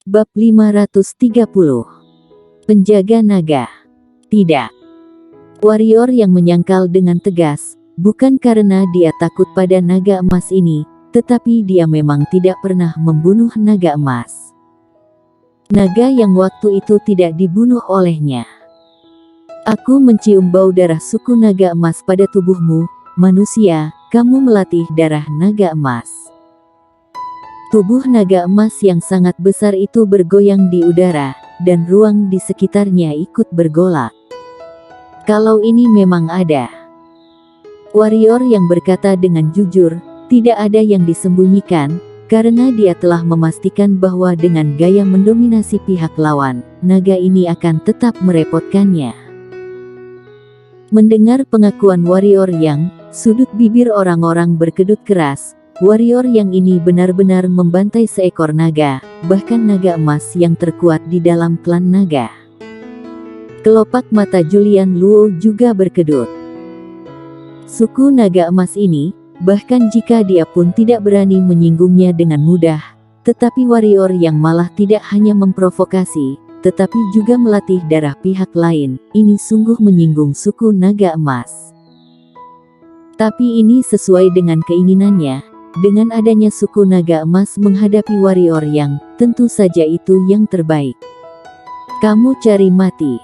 Bab 530. Penjaga naga. Tidak. Warrior yang menyangkal dengan tegas, bukan karena dia takut pada naga emas ini, tetapi dia memang tidak pernah membunuh naga emas. Naga yang waktu itu tidak dibunuh olehnya. Aku mencium bau darah suku naga emas pada tubuhmu, manusia, kamu melatih darah naga emas. Tubuh naga emas yang sangat besar itu bergoyang di udara, dan ruang di sekitarnya ikut bergolak. Kalau ini memang ada. Warrior yang berkata dengan jujur, tidak ada yang disembunyikan, karena dia telah memastikan bahwa dengan gaya mendominasi pihak lawan, naga ini akan tetap merepotkannya. Mendengar pengakuan warrior yang, sudut bibir orang-orang berkedut keras. Warrior yang ini benar-benar membantai seekor naga, bahkan naga emas yang terkuat di dalam klan naga. Kelopak mata Julian Luo juga berkedut. Suku naga emas ini, bahkan jika dia pun tidak berani menyinggungnya dengan mudah, tetapi warrior yang malah tidak hanya memprovokasi, tetapi juga melatih darah pihak lain, ini sungguh menyinggung suku naga emas. Tapi ini sesuai dengan keinginannya. Dengan adanya suku naga emas menghadapi warrior yang, tentu saja itu yang terbaik. Kamu cari mati.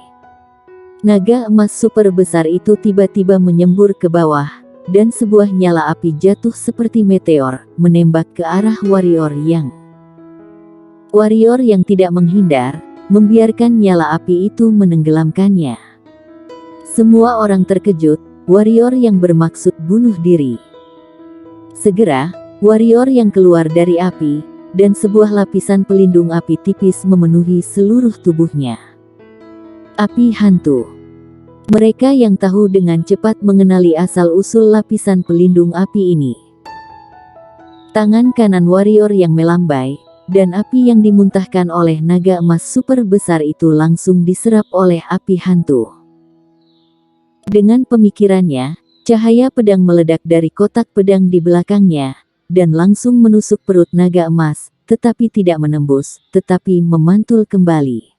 Naga emas super besar itu tiba-tiba menyembur ke bawah, dan sebuah nyala api jatuh seperti meteor, menembak ke arah warrior yang. Warrior yang tidak menghindar, membiarkan nyala api itu menenggelamkannya. Semua orang terkejut, warrior yang bermaksud bunuh diri. Segera, warrior yang keluar dari api, dan sebuah lapisan pelindung api tipis memenuhi seluruh tubuhnya. Api hantu. Mereka yang tahu dengan cepat mengenali asal-usul lapisan pelindung api ini. Tangan kanan warrior yang melambai, dan api yang dimuntahkan oleh naga emas super besar itu langsung diserap oleh api hantu. Dengan pemikirannya, cahaya pedang meledak dari kotak pedang di belakangnya, dan langsung menusuk perut naga emas, tetapi tidak menembus, tetapi memantul kembali.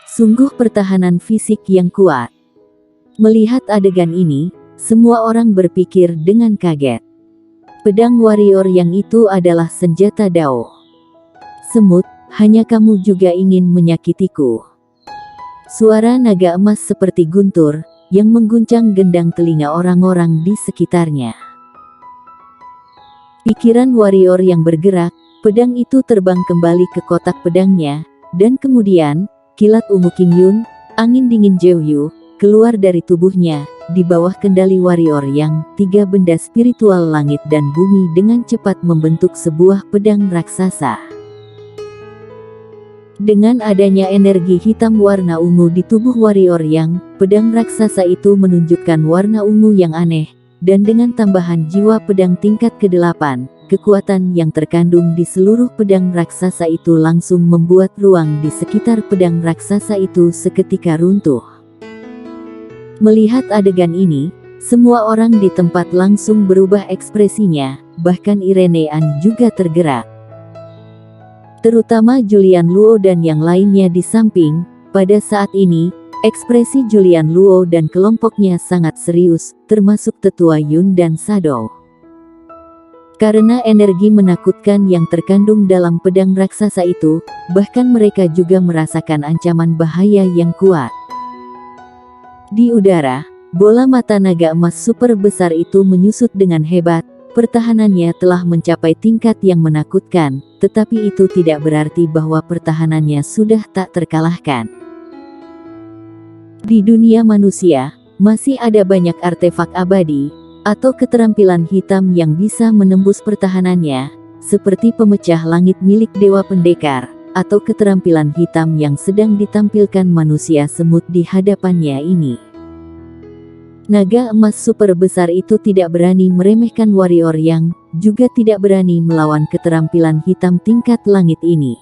Sungguh pertahanan fisik yang kuat. Melihat adegan ini, semua orang berpikir dengan kaget. Pedang warrior yang itu adalah senjata Dao. Semut, hanya kamu juga ingin menyakitiku. Suara naga emas seperti guntur, yang mengguncang gendang telinga orang-orang di sekitarnya. Pikiran warrior yang bergerak, pedang itu terbang kembali ke kotak pedangnya, dan kemudian, kilat ungu King Yun, angin dingin Jeoyu, keluar dari tubuhnya, di bawah kendali warrior yang, tiga benda spiritual langit dan bumi dengan cepat membentuk sebuah pedang raksasa. Dengan adanya energi hitam warna ungu di tubuh warrior yang, pedang raksasa itu menunjukkan warna ungu yang aneh, dan dengan tambahan jiwa pedang tingkat ke-8, kekuatan yang terkandung di seluruh pedang raksasa itu langsung membuat ruang di sekitar pedang raksasa itu seketika runtuh. Melihat adegan ini, semua orang di tempat langsung berubah ekspresinya, bahkan Irene An juga tergerak. Terutama Julian Luo dan yang lainnya di samping. Pada saat ini, ekspresi Julian Luo dan kelompoknya sangat serius, termasuk tetua Yun dan Shadow. Karena energi menakutkan yang terkandung dalam pedang raksasa itu, bahkan mereka juga merasakan ancaman bahaya yang kuat. Di udara, bola mata naga emas super besar itu menyusut dengan hebat. Pertahanannya telah mencapai tingkat yang menakutkan, tetapi itu tidak berarti bahwa pertahanannya sudah tak terkalahkan. Di dunia manusia, masih ada banyak artefak abadi, atau keterampilan hitam yang bisa menembus pertahanannya, seperti pemecah langit milik Dewa Pendekar, atau keterampilan hitam yang sedang ditampilkan manusia semut di hadapannya ini. Naga emas super besar itu tidak berani meremehkan warrior yang, juga tidak berani melawan keterampilan hitam tingkat langit ini.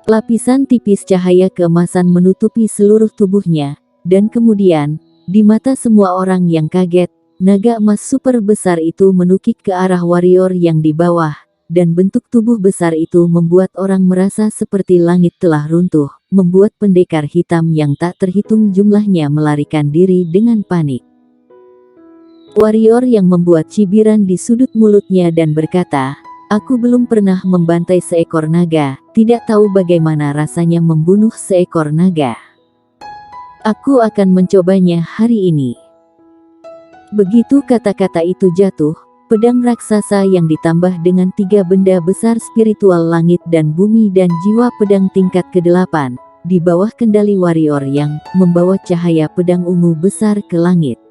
Lapisan tipis cahaya keemasan menutupi seluruh tubuhnya, dan kemudian, di mata semua orang yang kaget, naga emas super besar itu menukik ke arah warrior yang di bawah, dan bentuk tubuh besar itu membuat orang merasa seperti langit telah runtuh, membuat pendekar hitam yang tak terhitung jumlahnya melarikan diri dengan panik. Warrior yang membuat cibiran di sudut mulutnya dan berkata, "Aku belum pernah membantai seekor naga, tidak tahu bagaimana rasanya membunuh seekor naga. Aku akan mencobanya hari ini." Begitu kata-kata itu jatuh, pedang raksasa yang ditambah dengan 3 benda besar spiritual langit dan bumi dan jiwa pedang tingkat ke-8, di bawah kendali warrior yang membawa cahaya pedang ungu besar ke langit.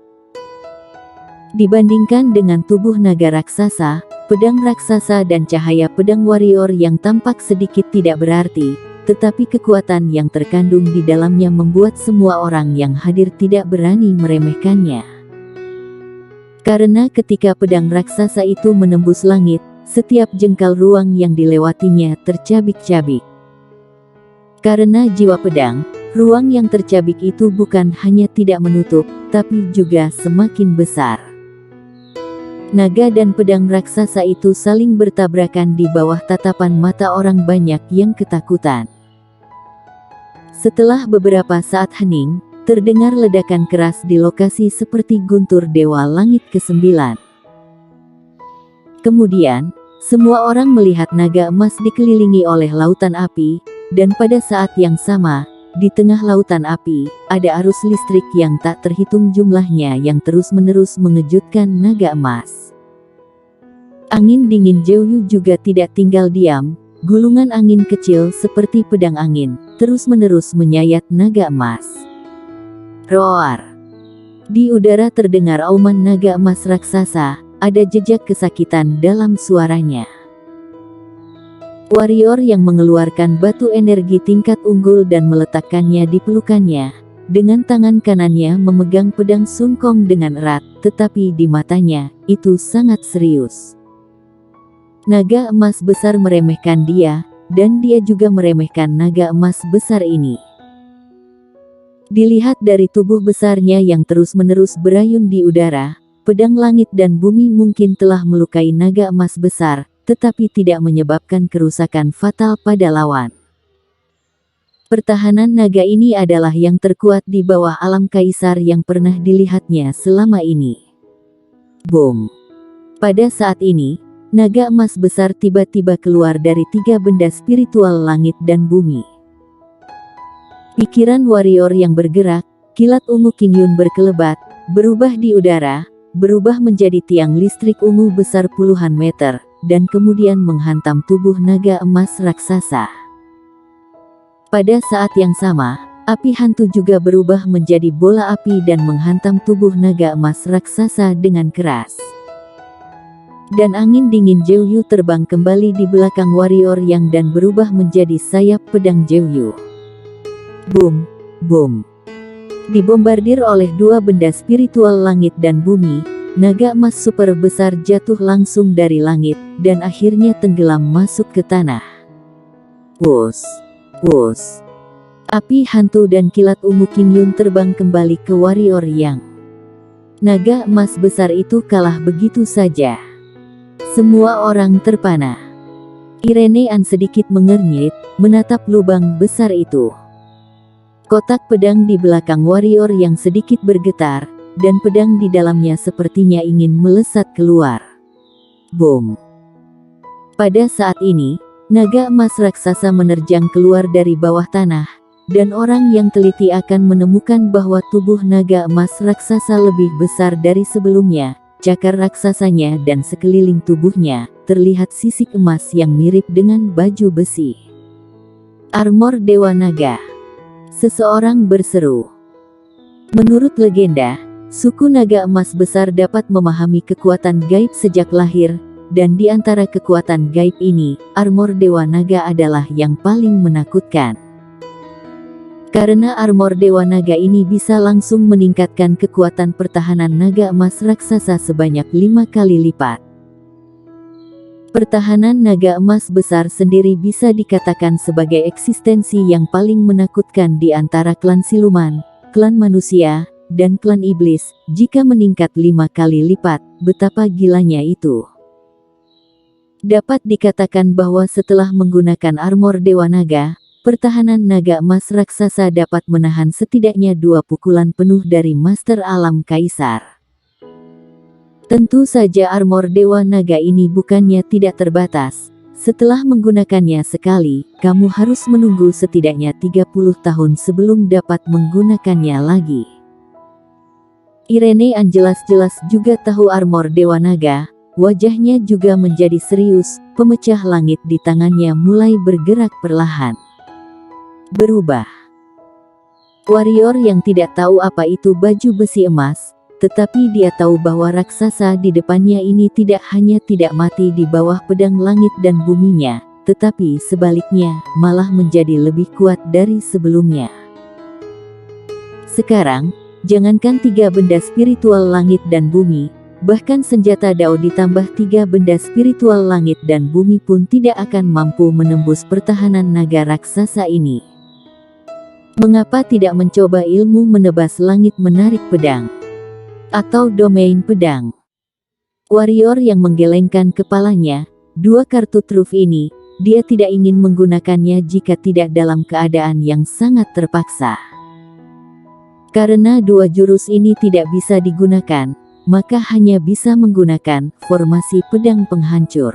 Dibandingkan dengan tubuh naga raksasa, pedang raksasa dan cahaya pedang warrior yang tampak sedikit tidak berarti, tetapi kekuatan yang terkandung di dalamnya membuat semua orang yang hadir tidak berani meremehkannya. Karena ketika pedang raksasa itu menembus langit, setiap jengkal ruang yang dilewatinya tercabik-cabik. Karena jiwa pedang, ruang yang tercabik itu bukan hanya tidak menutup, tapi juga semakin besar. Naga dan pedang raksasa itu saling bertabrakan di bawah tatapan mata orang banyak yang ketakutan. Setelah beberapa saat hening, terdengar ledakan keras di lokasi seperti guntur Dewa Langit ke-9. Kemudian, semua orang melihat naga emas dikelilingi oleh lautan api, dan pada saat yang sama, di tengah lautan api, ada arus listrik yang tak terhitung jumlahnya yang terus-menerus mengejutkan naga emas. Angin dingin Jeoyu juga tidak tinggal diam, gulungan angin kecil seperti pedang angin, terus-menerus menyayat naga emas. Roar! Di udara terdengar auman naga emas raksasa, ada jejak kesakitan dalam suaranya. Warrior yang mengeluarkan batu energi tingkat unggul dan meletakkannya di pelukannya, dengan tangan kanannya memegang pedang sungkong dengan erat, tetapi di matanya, itu sangat serius. Naga emas besar meremehkan dia, dan dia juga meremehkan naga emas besar ini. Dilihat dari tubuh besarnya yang terus-menerus berayun di udara, pedang langit dan bumi mungkin telah melukai naga emas besar, tetapi tidak menyebabkan kerusakan fatal pada lawan. Pertahanan naga ini adalah yang terkuat di bawah alam kaisar yang pernah dilihatnya selama ini. Boom! Pada saat ini, naga emas besar tiba-tiba keluar dari 3 benda spiritual langit dan bumi. Pikiran warrior yang bergerak, kilat ungu Qingyun berkelebat, berubah di udara, berubah menjadi tiang listrik ungu besar puluhan meter, dan kemudian menghantam tubuh naga emas raksasa. Pada saat yang sama, api hantu juga berubah menjadi bola api dan menghantam tubuh naga emas raksasa dengan keras. Dan angin dingin Jeoyu terbang kembali di belakang warrior yang dan berubah menjadi sayap pedang Jeoyu. Boom, boom. Dibombardir oleh 2 benda spiritual langit dan bumi, naga emas super besar jatuh langsung dari langit, dan akhirnya tenggelam masuk ke tanah. Wus, wus. Api hantu dan kilat ungu Qingyun terbang kembali ke warrior yang. Naga emas besar itu kalah begitu saja. Semua orang terpana. Irene An sedikit mengernyit, menatap lubang besar itu. Kotak pedang di belakang warrior yang sedikit bergetar, dan pedang di dalamnya sepertinya ingin melesat keluar. Boom! Pada saat ini, naga emas raksasa menerjang keluar dari bawah tanah, dan orang yang teliti akan menemukan bahwa tubuh naga emas raksasa lebih besar dari sebelumnya. Cakar raksasanya dan sekeliling tubuhnya, terlihat sisik emas yang mirip dengan baju besi. Armor Dewa Naga. Seseorang berseru. Menurut legenda, suku naga emas besar dapat memahami kekuatan gaib sejak lahir, dan di antara kekuatan gaib ini, armor Dewa Naga adalah yang paling menakutkan. Karena armor Dewa Naga ini bisa langsung meningkatkan kekuatan pertahanan naga emas raksasa sebanyak 5 kali lipat. Pertahanan naga emas besar sendiri bisa dikatakan sebagai eksistensi yang paling menakutkan di antara klan siluman, klan manusia, dan klan iblis. Jika meningkat 5 kali lipat, betapa gilanya itu. Dapat dikatakan bahwa setelah menggunakan armor Dewa Naga, pertahanan naga emas raksasa dapat menahan setidaknya 2 pukulan penuh dari Master Alam Kaisar. Tentu saja armor Dewa Naga ini bukannya tidak terbatas. Setelah menggunakannya sekali, kamu harus menunggu setidaknya 30 tahun sebelum dapat menggunakannya lagi. Irene jelas-jelas juga tahu armor Dewa Naga. Wajahnya juga menjadi serius, pemecah langit di tangannya mulai bergerak perlahan. Berubah. Warrior yang tidak tahu apa itu baju besi emas, tetapi dia tahu bahwa raksasa di depannya ini tidak hanya tidak mati di bawah pedang langit dan buminya, tetapi sebaliknya, malah menjadi lebih kuat dari sebelumnya. Sekarang, jangankan 3 benda spiritual langit dan bumi, bahkan senjata Dao ditambah 3 benda spiritual langit dan bumi pun tidak akan mampu menembus pertahanan naga raksasa ini. Mengapa tidak mencoba ilmu menebas langit menarik pedang? Atau domain pedang? Warrior yang menggelengkan kepalanya, 2 kartu truf ini, dia tidak ingin menggunakannya jika tidak dalam keadaan yang sangat terpaksa. Karena 2 jurus ini tidak bisa digunakan, maka hanya bisa menggunakan formasi pedang penghancur.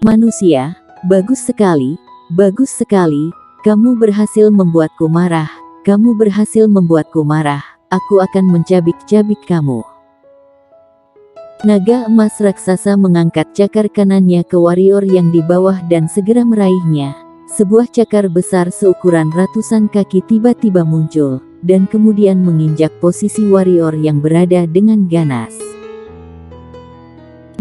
Manusia, bagus sekali, kamu berhasil membuatku marah, aku akan mencabik-cabik kamu. Naga emas raksasa mengangkat cakar kanannya ke warrior yang di bawah dan segera meraihnya. Sebuah cakar besar seukuran ratusan kaki tiba-tiba muncul, dan kemudian menginjak posisi warrior yang berada dengan ganas.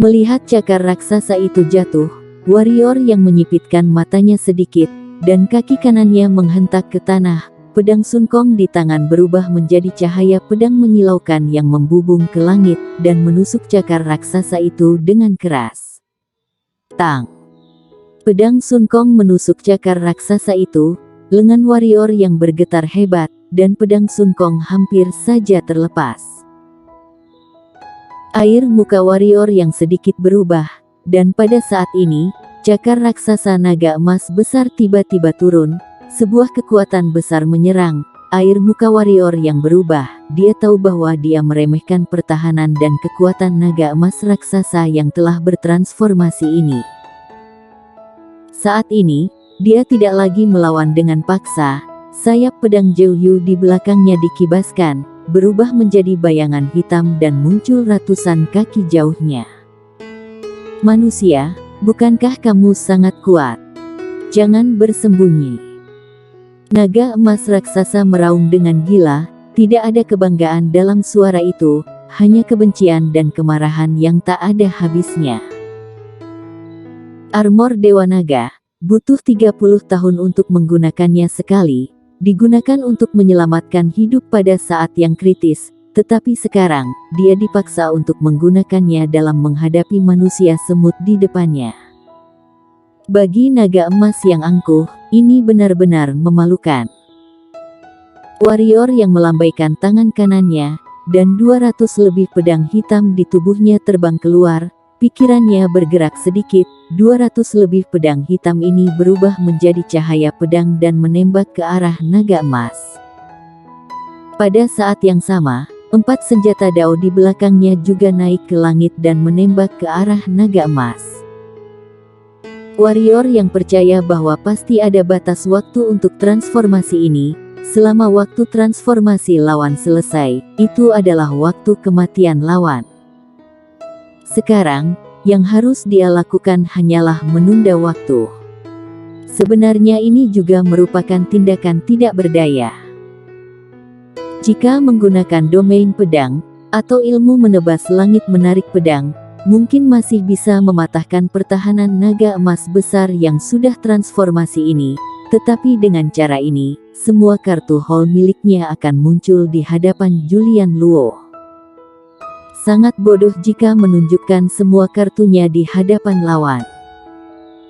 Melihat cakar raksasa itu jatuh, warrior yang menyipitkan matanya sedikit, dan kaki kanannya menghentak ke tanah, pedang Sun Kong di tangan berubah menjadi cahaya pedang menyilaukan yang membubung ke langit, dan menusuk cakar raksasa itu dengan keras. Tang! Pedang Sun Kong menusuk cakar raksasa itu, lengan warrior yang bergetar hebat, dan pedang Sun Kong hampir saja terlepas. Air muka warrior yang sedikit berubah, dan pada saat ini, cakar raksasa naga emas besar tiba-tiba turun, sebuah kekuatan besar menyerang. Air muka warrior yang berubah, dia tahu bahwa dia meremehkan pertahanan dan kekuatan naga emas raksasa yang telah bertransformasi ini. Saat ini, dia tidak lagi melawan dengan paksa. Sayap pedang Zhou di belakangnya dikibaskan, berubah menjadi bayangan hitam dan muncul ratusan kaki jauhnya. Manusia, bukankah kamu sangat kuat? Jangan bersembunyi. Naga emas raksasa meraung dengan gila, tidak ada kebanggaan dalam suara itu, hanya kebencian dan kemarahan yang tak ada habisnya. Armor Dewa Naga, butuh 30 tahun untuk menggunakannya sekali, digunakan untuk menyelamatkan hidup pada saat yang kritis, tetapi sekarang, dia dipaksa untuk menggunakannya dalam menghadapi manusia semut di depannya. Bagi naga emas yang angkuh, ini benar-benar memalukan. Warrior yang melambaikan tangan kanannya, dan 200 lebih pedang hitam di tubuhnya terbang keluar, pikirannya bergerak sedikit, 200 lebih pedang hitam ini berubah menjadi cahaya pedang dan menembak ke arah naga emas. Pada saat yang sama, 4 senjata Dao di belakangnya juga naik ke langit dan menembak ke arah naga emas. Warrior yang percaya bahwa pasti ada batas waktu untuk transformasi ini, selama waktu transformasi lawan selesai, itu adalah waktu kematian lawan. Sekarang, yang harus dia lakukan hanyalah menunda waktu. Sebenarnya ini juga merupakan tindakan tidak berdaya. Jika menggunakan domain pedang, atau ilmu menebas langit menarik pedang, mungkin masih bisa mematahkan pertahanan naga emas besar yang sudah transformasi ini, tetapi dengan cara ini, semua kartu haul miliknya akan muncul di hadapan Julian Luo. Sangat bodoh jika menunjukkan semua kartunya di hadapan lawan.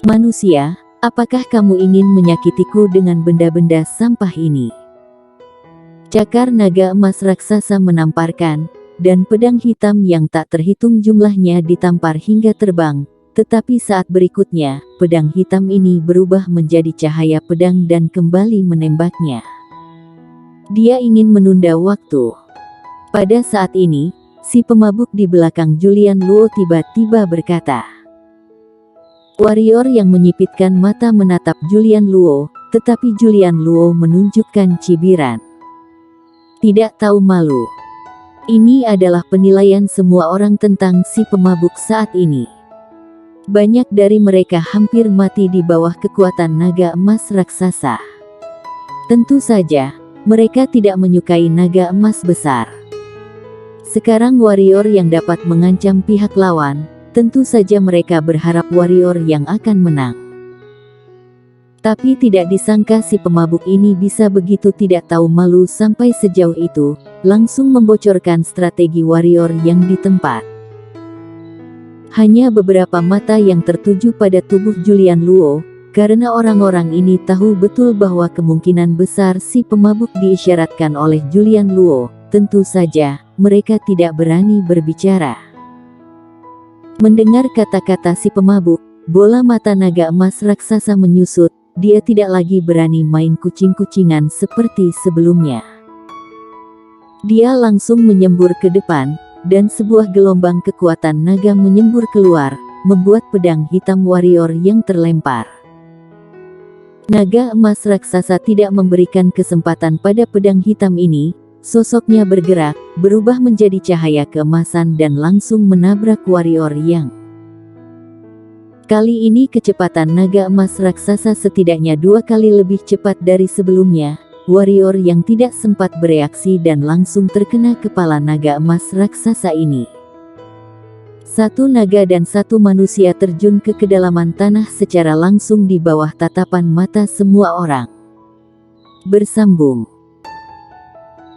Manusia, apakah kamu ingin menyakitiku dengan benda-benda sampah ini? Cakar naga emas raksasa menamparkan, dan pedang hitam yang tak terhitung jumlahnya ditampar hingga terbang. tetapi saat berikutnya, pedang hitam ini berubah menjadi cahaya pedang dan kembali menembaknya. Dia ingin menunda waktu. Pada saat ini, si pemabuk di belakang Julian Luo tiba-tiba berkata. Warrior yang menyipitkan mata menatap Julian Luo, tetapi Julian Luo menunjukkan cibiran. Tidak tahu malu. Ini adalah penilaian semua orang tentang si pemabuk saat ini. Banyak dari mereka hampir mati di bawah kekuatan naga emas raksasa. Tentu saja, mereka tidak menyukai naga emas besar. Sekarang warrior yang dapat mengancam pihak lawan, tentu saja mereka berharap warrior yang akan menang. Tapi tidak disangka si pemabuk ini bisa begitu tidak tahu malu sampai sejauh itu, langsung membocorkan strategi warrior yang ditempat. Hanya beberapa mata yang tertuju pada tubuh Julian Luo, karena orang-orang ini tahu betul bahwa kemungkinan besar si pemabuk diisyaratkan oleh Julian Luo. Tentu saja, mereka tidak berani berbicara. Mendengar kata-kata si pemabuk, bola mata naga emas raksasa menyusut, dia tidak lagi berani main kucing-kucingan seperti sebelumnya. Dia langsung menyembur ke depan, dan sebuah gelombang kekuatan naga menyembur keluar, membuat pedang hitam warrior yang terlempar. Naga emas raksasa tidak memberikan kesempatan pada pedang hitam ini. Sosoknya bergerak, berubah menjadi cahaya keemasan dan langsung menabrak warrior yang. Kali ini kecepatan naga emas raksasa setidaknya 2 kali lebih cepat dari sebelumnya. Warrior yang tidak sempat bereaksi dan langsung terkena kepala naga emas raksasa ini. Satu naga dan satu manusia terjun ke kedalaman tanah secara langsung di bawah tatapan mata semua orang. Bersambung.